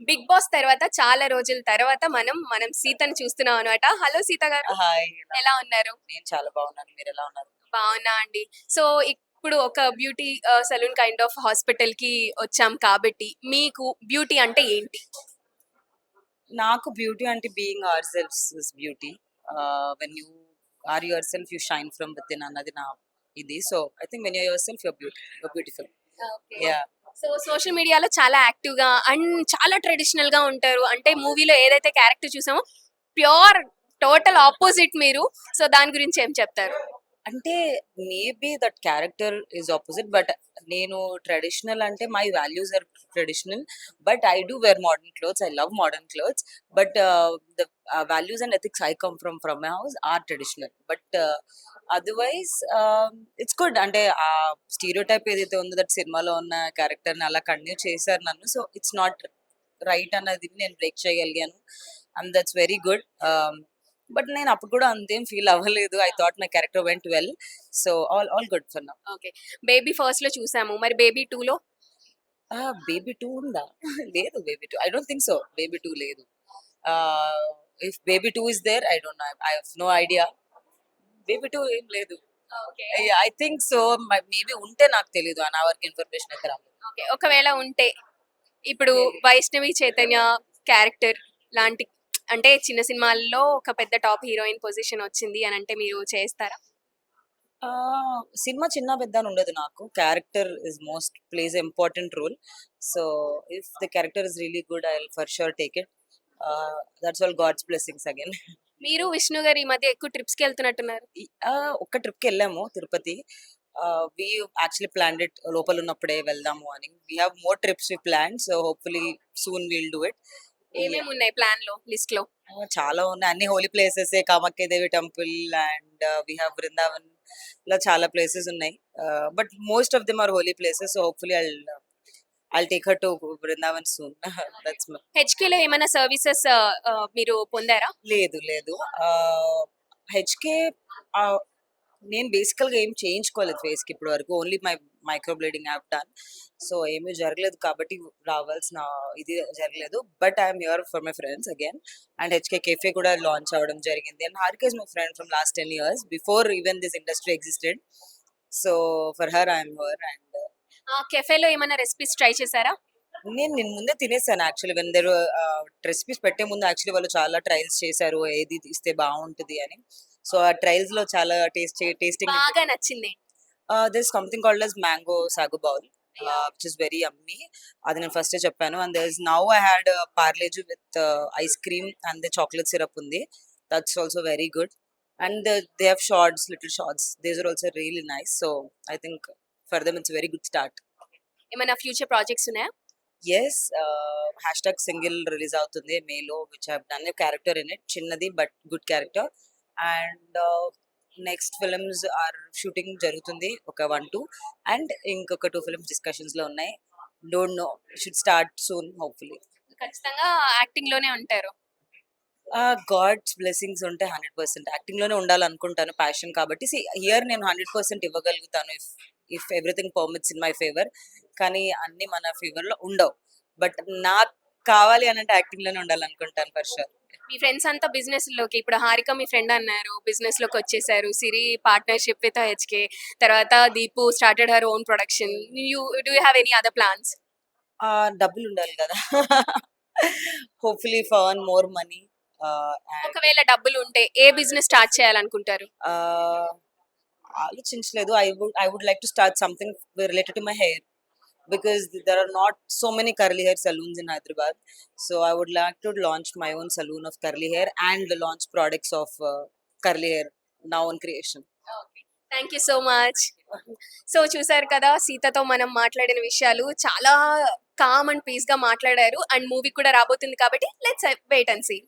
Big boss తర్వాత చాలా రోజుల తర్వాత మనం సీతని చూస్తున్నాం అనమాట. హలో సీత గారు, హాయ్. ఎలా ఉన్నారు? నేను చాలా బాగున్నాను. మీరెలా ఉన్నారు? బాగున్నా అండి. సో ఇప్పుడు ఒక beauty saloon kind of hospital కి వచ్చాం కాబట్టి మీకు బ్యూటీ అంటే ఏంటి? నాకు బ్యూటీ అంటే being ourselves is beauty. When you are yourself you shine from within అన్నది నా ఇది. So I think when you yourself you're beautiful. Okay. Yeah. So social మీడియాలో చాలా యాక్టివ్ గా అండ్ చాలా ట్రెడిషనల్ గా ఉంటారు. అంటే మూవీలో ఏదైతే క్యారెక్టర్ చూసామో ప్యూర్ టోటల్ ఆపోజిట్ మీరు. సో దాని గురించి ఏం చెప్తారు? అంటే maybe that character is opposite, but నేను ట్రెడిషనల్ అంటే my values are traditional, but I do wear modern clothes. I love modern clothes, but the values and ethics I come from my house are traditional. But otherwise it's good. అంటే ఆ stereo type ఏదైతే ఉందో that సినిమాలో ఉన్న క్యారెక్టర్ని అలా continue చేశారు నన్ను. సో ఇట్స్ నాట్ రైట్ అన్నది నేను బ్రేక్ చేయగలిగాను, and that's very good. But నేను అప్పుడు కూడా అంతేం ఫీల్ అవ్వలేదు. I thought my character went well. So all good for now. Okay. Baby first లో చూసాము. మరి బేబీ 2 లో? బేబీ టూ ఉందా? లేదు. Baby two I don't think so. Baby two లేదు. If baby two is there, I don't know. I have no idea. Baby two ఏం లేదు. Okay. I think so. Maybe ఉంటే నాకు తెలీదు. నా వరకు ఇన్ఫర్మేషన్ అయితే రాలేదు. ఓకే. ఒకవేళ ఉంటే ఇప్పుడు వైష్ణవి చైతన్య క్యారెక్టర్ లాంటి, అంటే చిన్న సినిమాల్లో ఒక పెద్ద టాప్ హీరోయిన్ పొజిషన్ వచ్చింది అని అంటే మీరు చేస్తారా? సినిమా చిన్న పెద్ద అని ఉండదు నాకు. Character is most place important role. So if the character is really good, I will for sure take it. That's all God's blessings again. మీరు విష్ణు గారు ఈ మధ్య ఎక్కువ ట్రిప్స్ కి వెళ్తున్నట్టున్నారు. ఒక్క ట్రిప్కి వెళ్ళాము, Tirupati. We actually planned it లోపల ఉన్నప్పుడే వెళ్దాము అని. We have more trips we plan, so hopefully soon will do it. ఏమేమి ఉన్నాయి ప్లాన్ లో, లిస్ట్ లో? చాలా ఉన్నాయి. అన్ని holy places. Kamakhya Devi temple and we have Vrindavan. ఇలా చాలా ప్లేసెస్ ఉన్నాయి. But most of them are holy places. So hopefully I'll take her to Vrindavan soon. That's my. HK లో ఏమైనా సర్వీసెస్ మీరు పొందారా? లేదు లేదు. హెచ్కే నేను బేసికల్గా ఏం చేయించుకోలేదు ఫేస్కి ఇప్పటి వరకు. Only my microblading app done. So ఏమీ జరగలేదు కాబట్టి రావాల్సిన ఇది జరగలేదు. But I'm here for my friends again. And HK cafe కూడా లాంచ్ అవ్వడం జరిగింది. And Harika is my friend from last 10 years before even this industry existed. So for her I'm here. And ఆ కెఫేలో ఏమైనా రెసిపీస్ ట్రై చేశారా? నేను ముందే తినేసాను యాక్చువల్లీ. వెన్ దెర్ రెసిపీస్ పెట్టే ముందు యాక్చువల్లీ వాళ్ళు చాలా ట్రయల్స్ చేశారు, ఏది ఇస్తే బాగుంటుంది అని. సో ఆ ట్రయల్స్ లో చాలా టేస్టింగ్. బాగా నచ్చింది. This something called as mango sago bowl, which is very yummy. అది నేను ఫస్టే చెప్పాను. And there is now I had Parle G with ice cream and the chocolate syrup ఉంది. That's also very good. And they have shorts, little shorts. These are also really nice. So I think for them it's very good start. ఏమైనా future projects ఉన్నాయా? Yes. హ్యాష్ single release అవుతుంది మేలో, which have done character in it. చిన్నది but good character. And next films are shooting జరుగుతుంది, ఒక 1-2. And ఇంకొక 2 films discussions లో ఉన్నాయి. Don't know, should start soon hopefully. ఖచ్చితంగా యాక్టింగ్ లోనే ఉంటారు. గాడ్స్ బ్లెస్సింగ్స్ ఉంటే 100% యాక్టింగ్ లోనే ఉండాలనుకుంటాను, ప్యాషన్ కాబట్టి. హియర్ నేను 100% ఇవ్వగలుగుతాను if everything permits in my favour. కానీ అన్ని మన ఫేవర్ లో ఉండవు. బట్ నాకు కావాలి అని అంటే యాక్టింగ్ లోనే ఉండాలనుకుంటాను ఫర్ షూర్. మీ ఫ్రెండ్స్ అంతా బిజినెస్ లోకి, ఇప్పుడు హారిక మీ ఫ్రెండ్ అన్నారు, బిజినెస్ లోకి వచ్చేసారు. సిరి పార్ట్నర్షిప్ విత్ హెచ్కే, తర్వాత Deepu started her own production. You do you have any other plans? డబ్బులు ఉండాలి కదా. Hopefully fern more money. ఒకవేళ డబ్బులు ఉంటే ఏ బిజినెస్ స్టార్ట్ చేయాలనుకుంటారు? ఆలోచించలేదు. I would like to start something related to my hair, because there are not so many curly hair saloons in Hyderabad. So I would like to launch my own saloon of curly hair and launch products of curly hair, now in creation. Thank you so much. So చూసారు కదా, సీతతో మనం మాట్లాడిన విషయాలు చాలా com and piece గా మాట్లాడారు. And movie కూడా రాబోతుంది కాబట్టి లెట్స్ వెయిట్ అండ్ సీ.